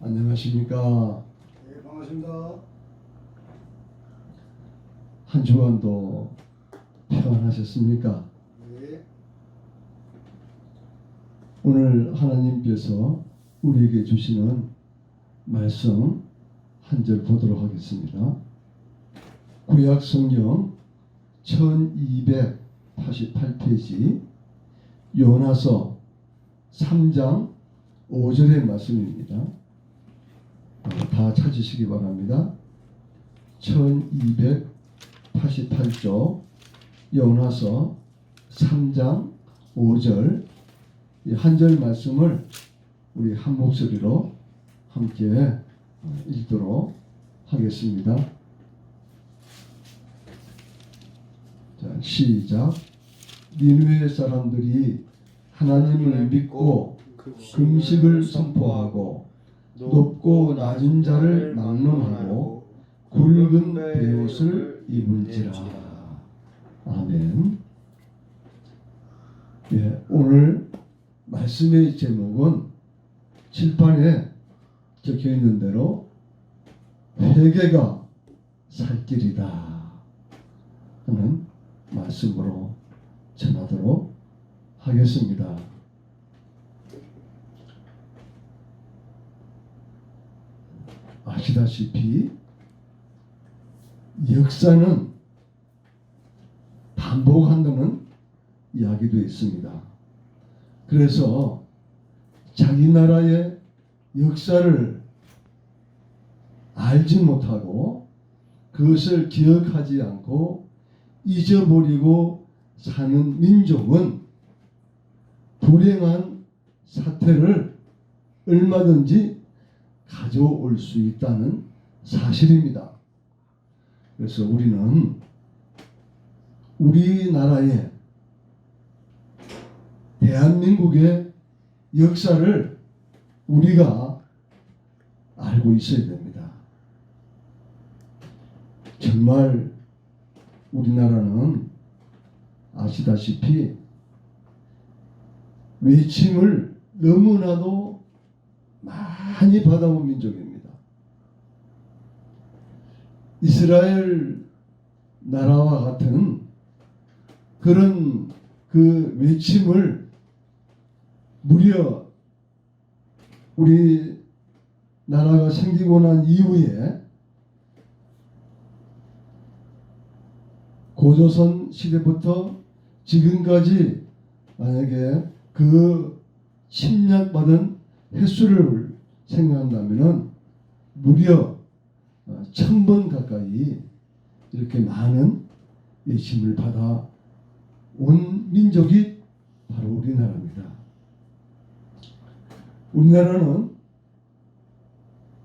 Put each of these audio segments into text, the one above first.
안녕하십니까. 네, 반갑습니다. 한 주간도 평안하셨습니까? 네, 오늘 하나님께서 우리에게 주시는 말씀 한 절 보도록 하겠습니다. 구약 성경 1288페이지 요나서 3장 5절의 말씀입니다. 다 찾으시기 바랍니다. 1288쪽 요나서 3장 5절 한 절 말씀을 우리 한 목소리로 함께 읽도록 하겠습니다. 자, 시작. 니느웨 사람들이 하나님을 믿고 금식을 선포하고 높고 낮은 자를 막론하고 굵은 베옷을 입은지라. 아멘. 예, 오늘 말씀의 제목은 칠판에 적혀 있는 대로 회개가 살 길이다 하는 말씀으로 전하도록 하겠습니다. 아시다시피 역사는 반복한다는 이야기도 있습니다. 그래서 자기 나라의 역사를 알지 못하고 그것을 기억하지 않고 잊어버리고 사는 민족은 불행한 사태를 얼마든지 가져올 수 있다는 사실입니다. 그래서 우리는 우리나라의 대한민국의 역사를 우리가 알고 있어야 됩니다. 정말 우리나라는 아시다시피 외침을 너무나도 많이 받아온 민족입니다. 이스라엘 나라와 같은 그런 그 외침을 무려 우리 나라가 생기고 난 이후에 고조선 시대부터 지금까지 만약에 그 침략받은 횟수를 생각한다면 무려 1000번 가까이 이렇게 많은 외침을 받아 온 민족이 바로 우리나라입니다. 우리나라는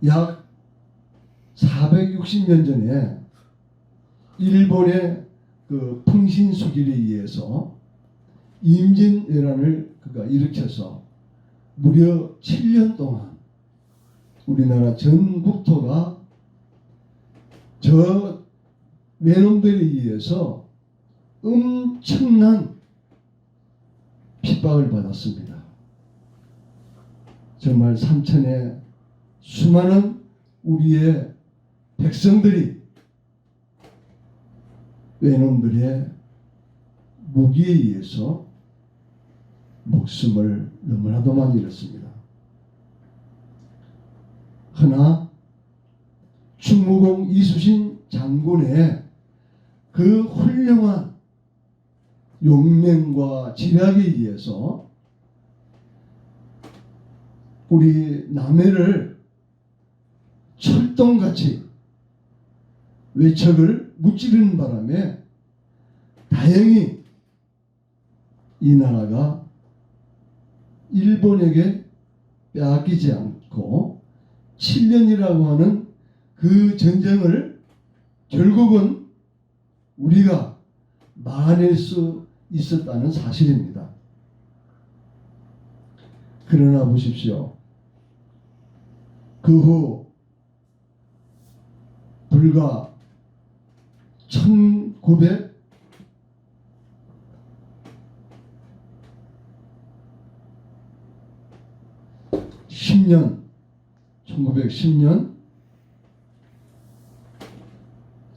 약 460년 전에 일본의 그 풍신수길에 의해서 임진왜란을 그가 일으켜서 무려 7년 동안 우리나라 전 국토가 저 외놈들에 의해서 엄청난 핍박을 받았습니다. 정말 삼천의 수많은 우리의 백성들이 외놈들의 무기에 의해서 목숨을 너무나도 많이 잃었습니다. 그러나 충무공 이수신 장군의 그 훌륭한 용맹과 지략에 의해서 우리 남해를 철동같이 외척을 무찌르는 바람에 다행히 이 나라가 일본에게 빼앗기지 않고 7년이라고 하는 그 전쟁을 결국은 우리가 막아낼 수 있었다는 사실입니다. 그러나 보십시오. 그 후 불과 1910년 1910년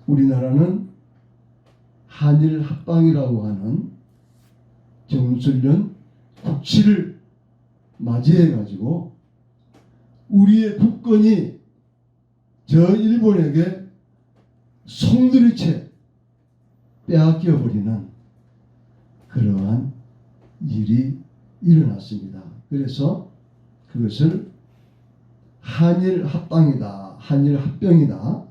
우리나라는 한일 합방이라고 하는 정훈훈련 국치를 맞이해 가지고 우리의 국권이 저 일본에게 송두리째 빼앗겨 버리는 그러한 일이 일어났습니다. 그래서 그것을 한일 합방이다, 한일 합병이다,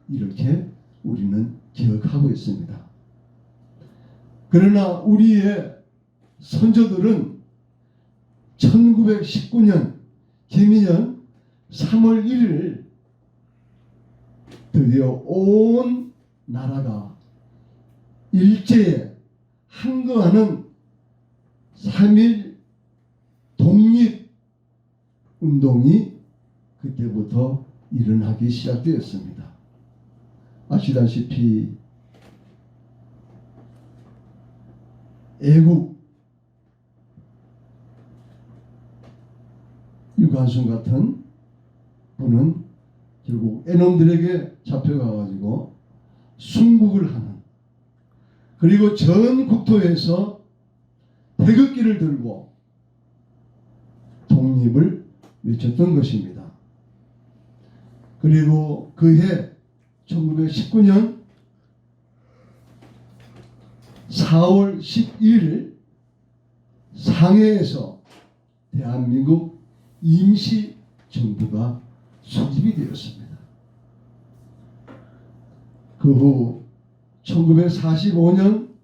이렇게 우리는 기억하고 있습니다. 그러나 우리의 선조들은 1919년 김인년 3월 1일 드디어 온 나라가 일제에 항거하는 3.1 독립운동이 그때부터 일어나기 시작되었습니다. 아시다시피 애국 유관순 같은 분은 결국 애놈들에게 잡혀가가지고 순국을 하는, 그리고 전 국토에서 태극기를 들고 독립을 외쳤던 것입니다. 그리고 그해 1919년 4월 11일 상해에서 대한민국 임시정부가 수립이 되었습니다. 그 후 1945년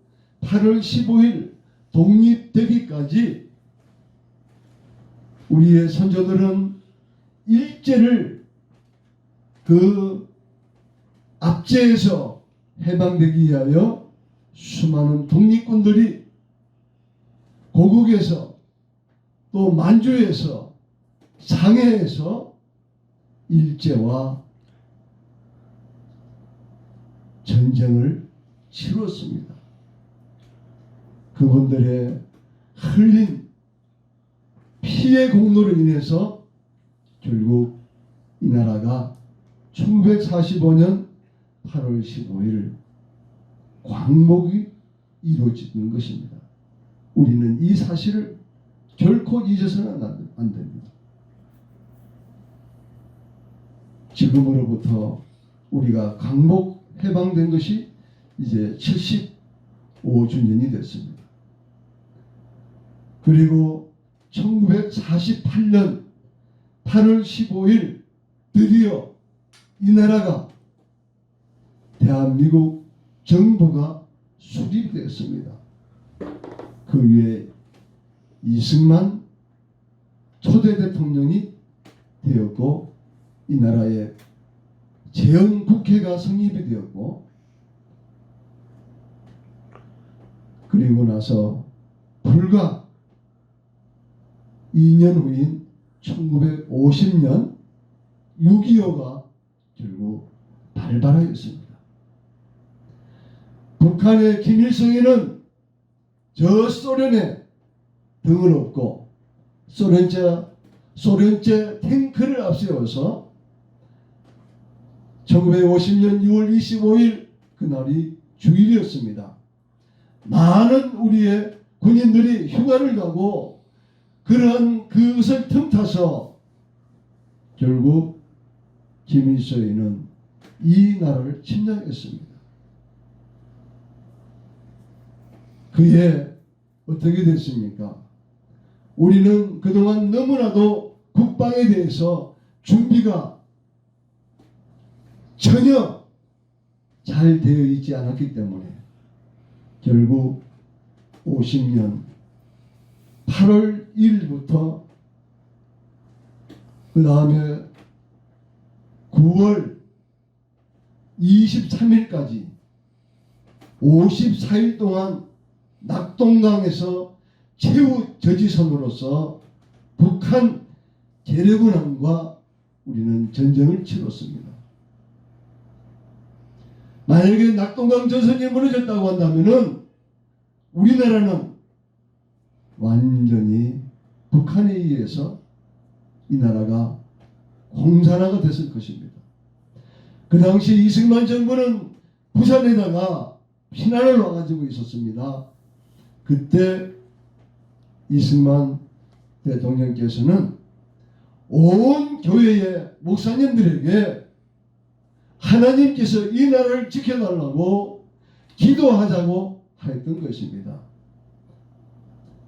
8월 15일 독립되기까지 우리의 선조들은 일제를 그 압제에서 해방되기 위하여 수많은 독립군들이 고국에서 또 만주에서 상해에서 일제와 전쟁을 치렀습니다. 그분들의 흘린 피의 공로로 인해서 결국 이 나라가 1945년 8월 15일 광복이 이루어지는 것입니다. 우리는 이 사실을 결코 잊어서는 안 됩니다. 지금으로부터 우리가 광복 해방된 것이 이제 75주년이 됐습니다. 그리고 1948년 8월 15일 드디어 이 나라가 대한민국 정부가 수립되었습니다. 그 위에 이승만 초대 대통령이 되었고 이 나라의 재헌국회가 성립이 되었고, 그리고 나서 불과 2년 후인 1950년 6.25가 결국 발발하였습니다. 북한의 김일성이는 저 소련에 등을 업고 소련제 탱크를 앞세워서 1950년 6월 25일 그날이 주일이었습니다. 많은 우리의 군인들이 휴가를 가고 그런 그것을 틈타서 결국 김일성이는 이 나라를 침략했습니다. 그해 어떻게 됐습니까? 우리는 그동안 너무나도 국방에 대해서 준비가 전혀 잘 되어 있지 않았기 때문에 결국 50년 8월 1일부터 그 다음에 9월 23일까지 54일 동안 낙동강에서 최후 저지선으로서 북한 재래군함과 우리는 전쟁을 치렀습니다. 만약에 낙동강 전선이 무너졌다고 한다면은 우리나라는 완전히 북한에 의해서 이 나라가 공산화가 됐을 것입니다. 그 당시 이승만 정부는 부산에다가 피난을 와가지고 있었습니다. 그때 이승만 대통령께서는 온 교회의 목사님들에게 하나님께서 이 나라를 지켜달라고 기도하자고 했던 것입니다.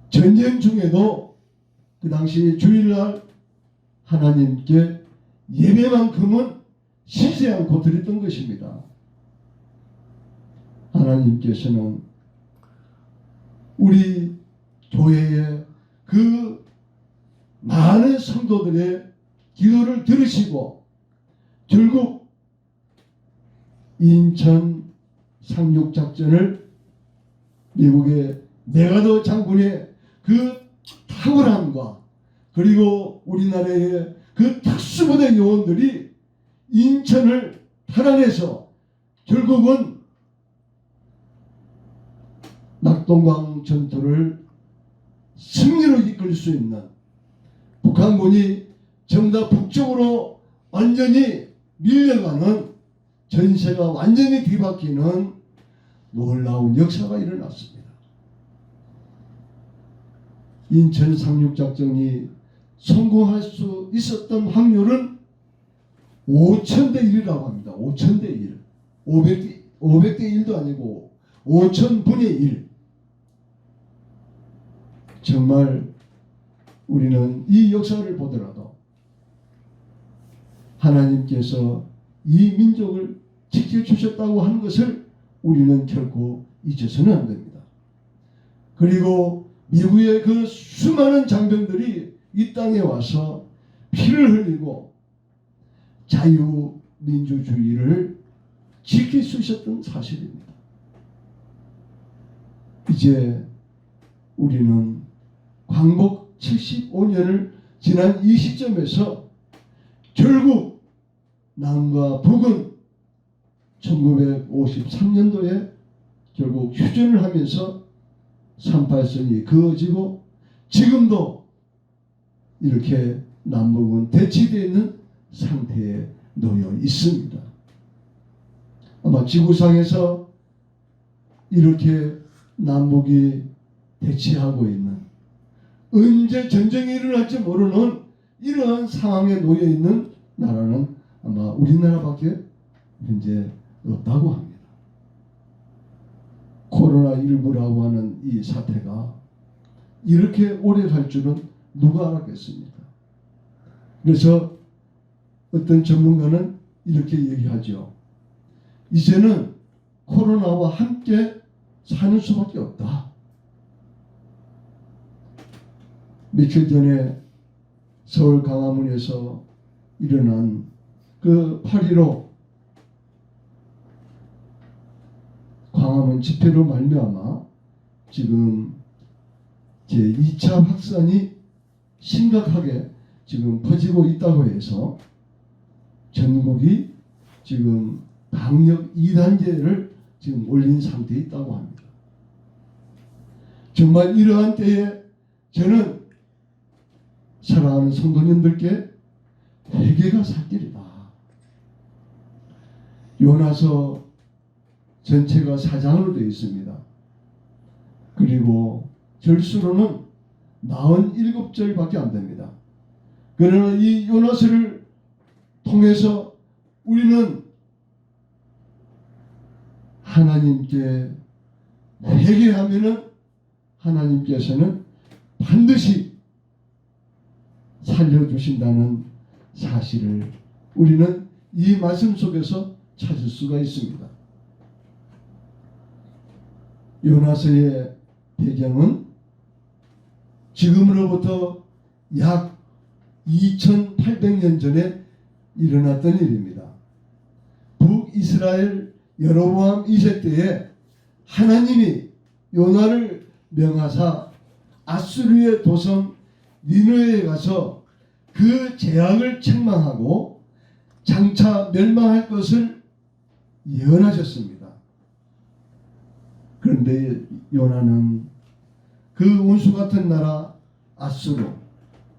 전쟁 중에도 그 당시 주일날 하나님께 예배만큼은 쉬지 않고 드렸던 것입니다. 하나님께서는 우리 교회의 그 많은 성도들의 기도를 들으시고 결국 인천 상륙작전을 미국의 메가더 장군의 그 탁월함과 그리고 우리나라의 그 특수부대 요원들이 인천을 탈환해서 결국은 낙동강 전투를 승리로 이끌 수 있는 북한군이 정답 북쪽으로 완전히 밀려가는 전세가 완전히 뒤바뀌는 놀라운 역사가 일어났습니다. 인천 상륙작전이 성공할 수 있었던 확률은 5,000대 1이라고 합니다. 5,000대 1. 500대 1도 아니고 5,000분의 1. 정말 우리는 이 역사를 보더라도 하나님께서 이 민족을 지켜주셨다고 하는 것을 우리는 결코 잊어서는 안 됩니다. 그리고 미국의 그 수많은 장병들이 이 땅에 와서 피를 흘리고 자유민주주의를 지킬 수 있었던 사실입니다. 이제 우리는 광복 75년을 지난 이 시점에서 결국 남과 북은 1953년도에 결국 휴전을 하면서 38선이 그어지고 지금도 이렇게 남북은 대치되어 있는 상태에 놓여 있습니다. 아마 지구상에서 이렇게 남북이 대치하고 있는 언제 전쟁이 일어날지 모르는 이러한 상황에 놓여 있는 나라는 아마 우리나라밖에 현재 없다고 합니다. 코로나19라고 하는 이 사태가 이렇게 오래 갈 줄은 누가 알았겠습니까? 그래서 어떤 전문가는 이렇게 얘기하죠. 이제는 코로나와 함께 사는 수밖에 없다. 며칠 전에 서울 광화문에서 일어난 그 8.15 광화문 집회로 말미암아 지금 제2차 확산이 심각하게 지금 퍼지고 있다고 해서 전국이 지금 방역 2단계를 지금 올린 상태에 있다고 합니다. 정말 이러한 때에 저는 사랑하는 성도님들께 회개가 살 길이다. 요나서 전체가 4장으로 되어 있습니다. 그리고 절수로는 47절밖에 안 됩니다. 그러나 이 요나서를 통해서 우리는 하나님께 회개하면은 하나님께서는 반드시 살려주신다는 사실을 우리는 이 말씀 속에서 찾을 수가 있습니다. 요나서의 배경은 지금으로부터 약 2800년 전에 일어났던 일입니다. 북이스라엘 여로보암 2세 때에 하나님이 요나를 명하사 아수르의 도성 니느웨에 가서 그 재앙을 책망하고 장차 멸망할 것을 예언하셨습니다. 그런데 요나는 그 운수 같은 나라 아수르,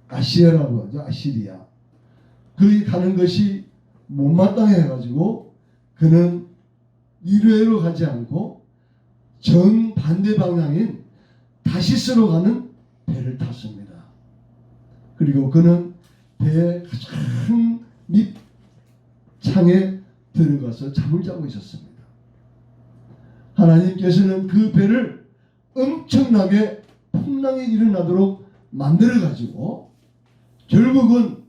아시아라고 하죠. 아시리아. 그의 가는 것이 못마땅해가지고 그는 니느웨로 가지 않고 정반대 방향인 다시스로 가는 배를 탔습니다. 그리고 그는 배의 가장 밑창에 들어가서 잠을 자고 있었습니다. 하나님께서는 그 배를 엄청나게 풍랑이 일어나도록 만들어가지고 결국은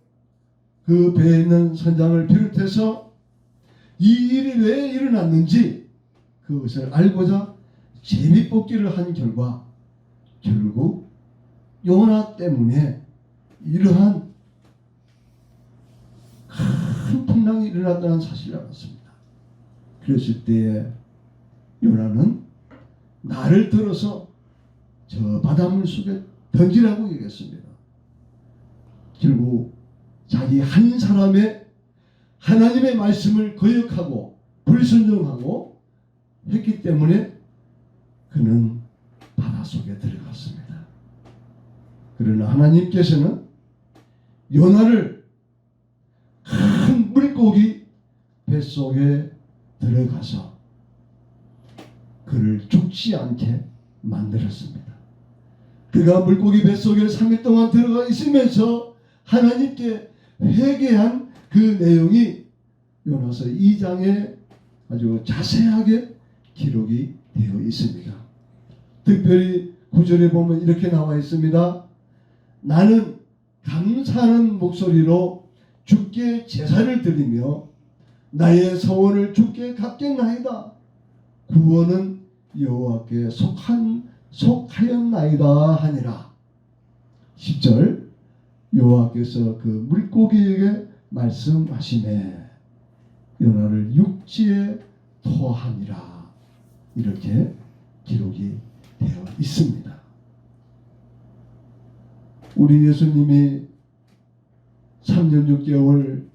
그 배에 있는 선장을 비롯해서 이 일이 왜 일어났는지 그것을 알고자 제비뽑기를 한 결과 결국 요나 때문에 이러한 큰 풍랑이 일어났다는 사실을 알았습니다. 그랬을 때에 요나는 나를 들어서 저 바닷물 속에 던지라고 얘기했습니다. 결국 자기 한 사람의 하나님의 말씀을 거역하고 불순종하고 했기 때문에 그는 바닷속에 들어갔습니다. 그러나 하나님께서는 요나를 큰 물고기 뱃속에 들어가서 그를 죽지 않게 만들었습니다. 그가 물고기 뱃속에 3일 동안 들어가 있으면서 하나님께 회개한 그 내용이 요나서 2장에 아주 자세하게 기록이 되어 있습니다. 특별히 9절에 보면 이렇게 나와 있습니다. 나는 감사하는 목소리로 주께 제사를 드리며 나의 서원을 주께 갚겠나이다. 구원은 여호와께 속하였나이다 하니라. 10절 여호와께서 그 물고기에게 말씀하시매 요나를 육지에 토하니라. 이렇게 기록이 되어 있습니다. 우리 예수님이 3년 6개월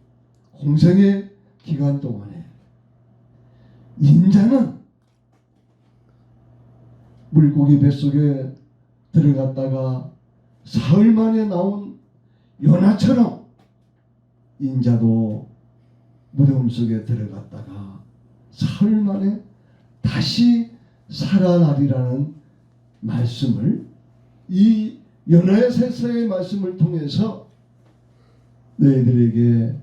공생의 기간 동안에 인자는 물고기 뱃속에 들어갔다가 사흘 만에 나온 요나처럼 인자도 무덤 속에 들어갔다가 사흘 만에 다시 살아나리라는 말씀을 이 요나의 세서의 말씀을 통해서 너희들에게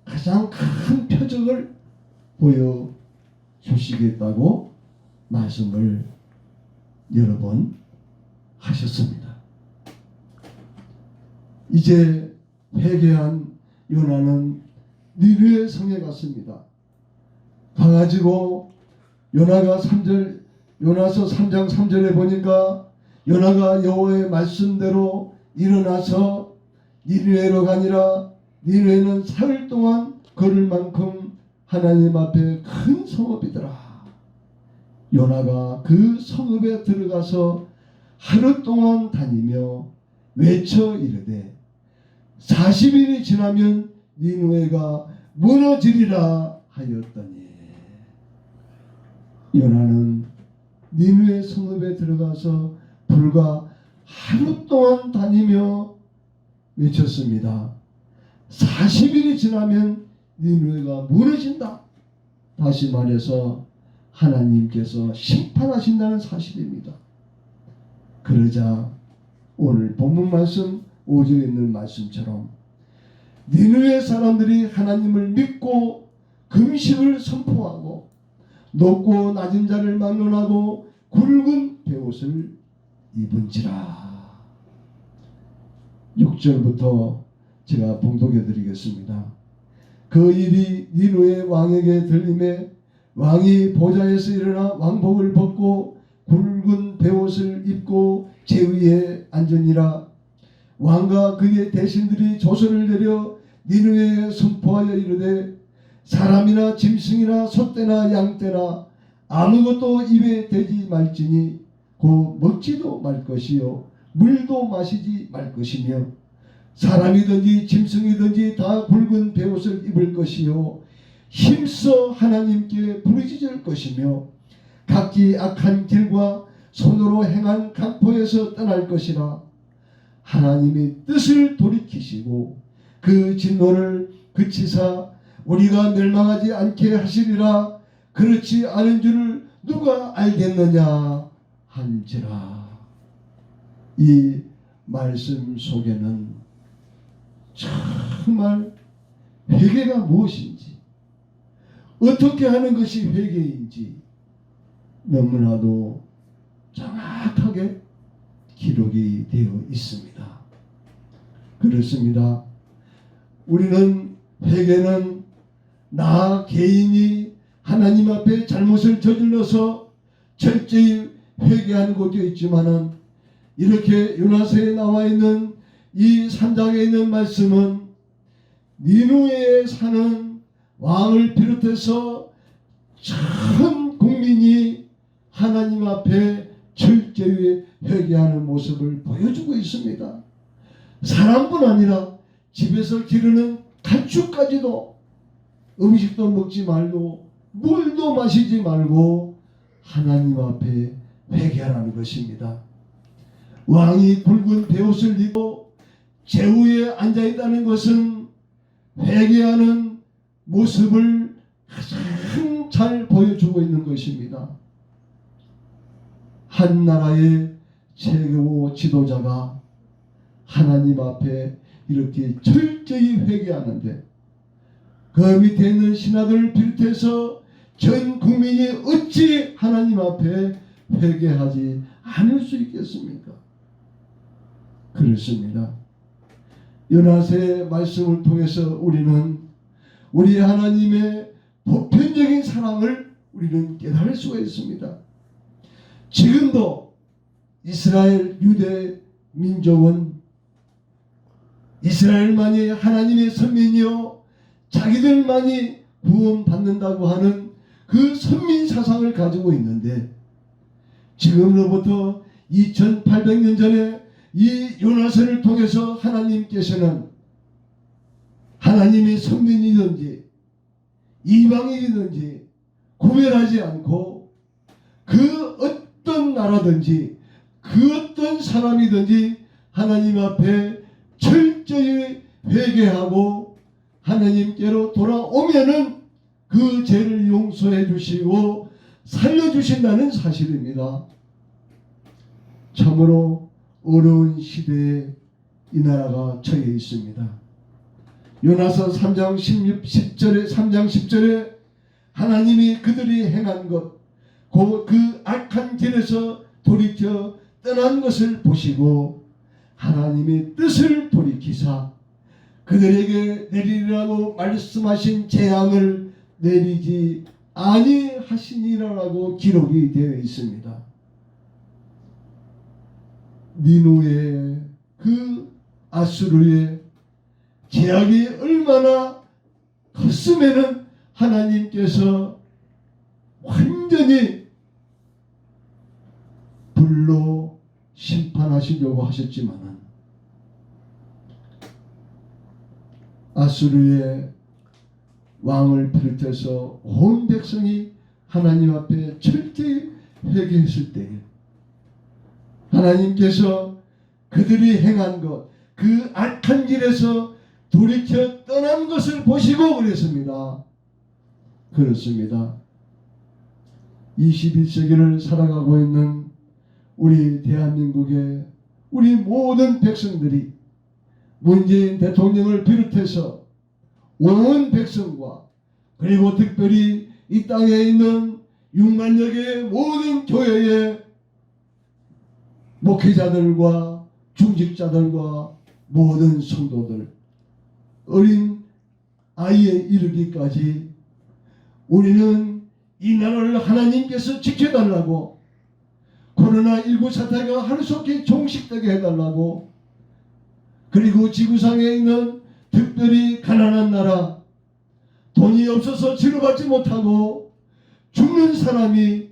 가장 큰 표적을 보여주시겠다고 말씀을 여러 번 하셨습니다. 이제 회개한 요나는 니느웨 성에 갔습니다. 가가지고 요나서 3장 3절에 보니까 요나가 여호와의 말씀대로 일어나서 니느웨로 가니라. 니느웨는 사흘 동안 걸을 만큼 하나님 앞에 큰 성읍이더라. 요나가 그 성읍에 들어가서 하루 동안 다니며 외쳐 이르되 40일이 지나면 니느웨가 무너지리라 하였더니 요나는 니느웨 성읍에 들어가서 불과 하루 동안 다니며 외쳤습니다. 40일이 지나면 니느웨가 무너진다. 다시 말해서 하나님께서 심판하신다는 사실입니다. 그러자 오늘 본문 말씀 5절에 있는 말씀처럼 니느웨 사람들이 하나님을 믿고 금식을 선포하고 높고 낮은 자를 막론하고 굵은 베옷을 입은지라. 6절부터 제가 봉독해 드리겠습니다. 그 일이 니느웨 왕에게 들림에 왕이 보좌에서 일어나 왕복을 벗고 굵은 베옷을 입고 제위에 앉으니라. 왕과 그의 대신들이 조서를 내려 니느웨에 선포하여 이르되 사람이나 짐승이나 소떼나 양떼나 아무것도 입에 대지 말지니 곧 먹지도 말 것이요 물도 마시지 말 것이며 사람이든지 짐승이든지 다 굵은 베옷을 입을 것이요 힘써 하나님께 부르짖을 것이며 각기 악한 길과 손으로 행한 강포에서 떠날 것이라. 하나님이 뜻을 돌이키시고 그 진노를 그치사 우리가 멸망하지 않게 하시리라. 그렇지 않은 줄을 누가 알겠느냐 한지라. 이 말씀 속에는 정말 회개가 무엇인지, 어떻게 하는 것이 회개인지 너무나도 정확하게 기록이 되어 있습니다. 그렇습니다. 우리는 회개는 나 개인이 하나님 앞에 잘못을 저질러서 철저히 회개하는 것도 있지만은, 이렇게 요나서에 나와 있는 이 3장에 있는 말씀은 니누에 사는 왕을 비롯해서 전 국민이 하나님 앞에 철저히 회개하는 모습을 보여주고 있습니다. 사람뿐 아니라 집에서 기르는 가축까지도 음식도 먹지 말고 물도 마시지 말고 하나님 앞에 회개하라는 것입니다. 왕이 굵은 베옷을 입고 제우에 앉아있다는 것은 회개하는 모습을 가장 잘 보여주고 있는 것입니다. 한 나라의 최고 지도자가 하나님 앞에 이렇게 철저히 회개하는데, 그 밑에 있는 신하들을 비롯해서 전 국민이 어찌 하나님 앞에 회개하지 않을 수 있겠습니까? 그렇습니다. 요나서의 말씀을 통해서 우리는 우리 하나님의 보편적인 사랑을 우리는 깨달을 수가 있습니다. 지금도 이스라엘 유대 민족은 이스라엘만이 하나님의 선민이요 자기들만이 구원받는다고 하는 그 선민 사상을 가지고 있는데, 지금으로부터 2800년 전에 이 요나서를 통해서 하나님께서는 하나님의 선민이든지 이방인이든지 구별하지 않고 그 어떤 나라든지 그 어떤 사람이든지 하나님 앞에 철저히 회개하고 하나님께로 돌아오면은 그 죄를 용서해 주시고 살려주신다는 사실입니다. 참으로 어려운 시대에 이 나라가 처해 있습니다. 요나서 3장 10절에 하나님이 그들이 행한 것, 그 악한 길에서 돌이켜 떠난 것을 보시고 하나님의 뜻을 돌이키사 그들에게 내리라고 말씀하신 재앙을 내리지 아니하시니라라고 기록이 되어 있습니다. 니누의 그 아수르의 제약이 얼마나 컸으면은 하나님께서 완전히 불로 심판하시려고 하셨지만은 아수르의 왕을 비롯해서 온 백성이 하나님 앞에 철저히 회개했을 때에 하나님께서 그들이 행한 것, 그 악한 길에서 돌이켜 떠난 것을 보시고 그랬습니다. 그렇습니다. 21세기를 살아가고 있는 우리 대한민국의 우리 모든 백성들이 문재인 대통령을 비롯해서 온 백성과 그리고 특별히 이 땅에 있는 6만여 개의 모든 교회의 목회자들과 중직자들과 모든 성도들, 어린 아이에 이르기까지 우리는 이 나라를 하나님께서 지켜달라고, 코로나19 사태가 하루속히 종식되게 해달라고, 그리고 지구상에 있는 특별히 가난한 나라, 돈이 없어서 치료받지 못하고 죽는 사람이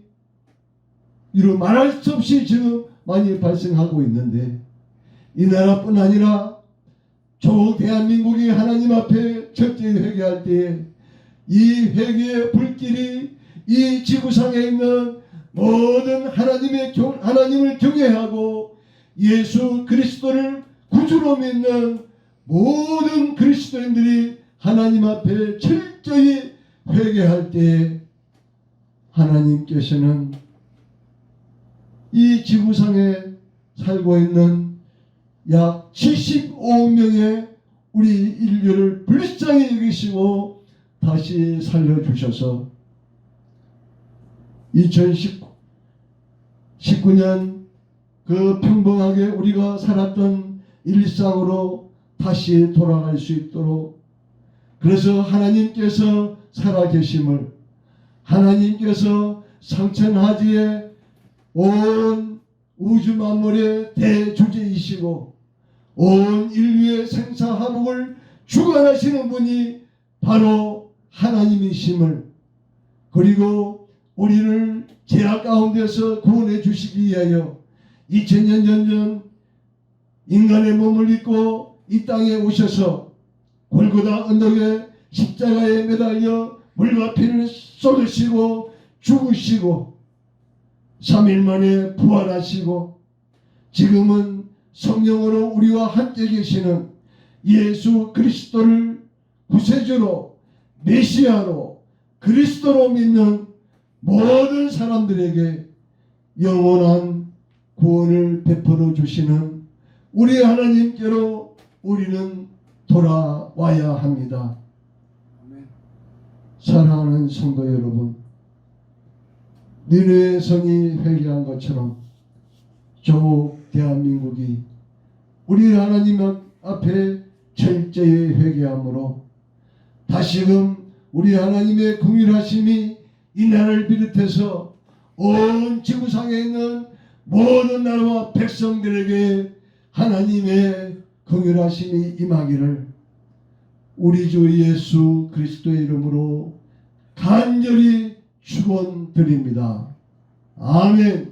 이루 말할 수 없이 지금 많이 발생하고 있는데, 이 나라뿐 아니라 저 대한민국이 하나님 앞에 철저히 회개할 때에 이 회개의 불길이 이 지구상에 있는 모든 하나님을 경외하고 예수 그리스도를 구주로 믿는 모든 그리스도인들이 하나님 앞에 철저히 회개할 때에 하나님께서는 이 지구상에 살고 있는 약 75억 명의 우리 인류를 불쌍히 여기시고 다시 살려주셔서 2019년 그 평범하게 우리가 살았던 일상으로 다시 돌아갈 수 있도록, 그래서 하나님께서 살아계심을, 하나님께서 상천하지에 온 우주 만물의 대주제이시고 온 인류의 생사화복을 주관하시는 분이 바로 하나님이심을, 그리고 우리를 죄악 가운데서 구원해 주시기 위하여 2000년 전 인간의 몸을 입고 이 땅에 오셔서 골고다 언덕에 십자가에 매달려 물과 피를 쏟으시고 죽으시고 3일 만에 부활하시고 지금은 성령으로 우리와 함께 계시는 예수 그리스도를 구세주로 메시아로 그리스도로 믿는 모든 사람들에게 영원한 구원을 베풀어 주시는 우리 하나님께로 우리는 돌아와야 합니다. 아멘. 사랑하는 성도 여러분, 니느웨 성이 회개한 것처럼 조국 대한민국이 우리 하나님 앞에 철저히 회개함으로 다시금 우리 하나님의 긍휼하심이 이 나라를 비롯해서 온 지구상에 있는 모든 나라와 백성들에게 하나님의 긍휼하심이 임하기를 우리 주 예수 그리스도의 이름으로 간절히 축원드립니다. 아멘.